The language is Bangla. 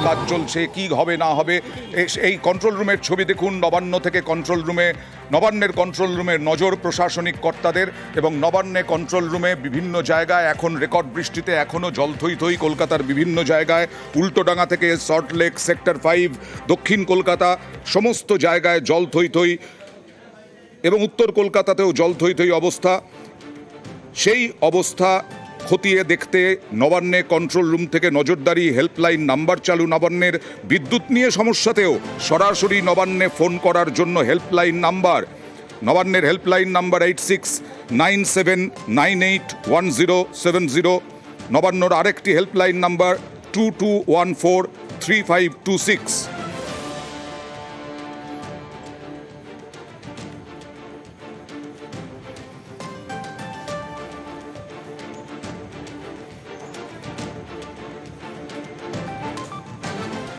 কাজ চলছে, কি হবে না হবে। এই কন্ট্রোল রুমের ছবি দেখুন, নবান্নের কন্ট্রোল রুমের নজর প্রশাসনিক কর্তাদের, এবং নবান্নে কন্ট্রোল রুমে বিভিন্ন জায়গায় এখন রেকর্ড বৃষ্টিতে এখনও জল থই থই। কলকাতার বিভিন্ন জায়গায়, উল্টোডাঙ্গা থেকে সল্টলেক, সেক্টর 5, দক্ষিণ কলকাতা, সমস্ত জায়গায় জল থই থই, এবং উত্তর কলকাতাতেও জল থই থই অবস্থা। সেই অবস্থা খতিয়ে দেখতে নবান্নে কন্ট্রোল রুম থেকে নজরদারি হেল্পলাইন নাম্বার চালু। নবান্নের বিদ্যুৎ নিয়ে সমস্যাতেও সরাসরি নবান্নে ফোন করার জন্য হেল্পলাইন নাম্বার। নবান্নের হেল্পলাইন নাম্বার 8697981070। নবান্নর আরেকটি হেল্পলাইন নাম্বার 22143526।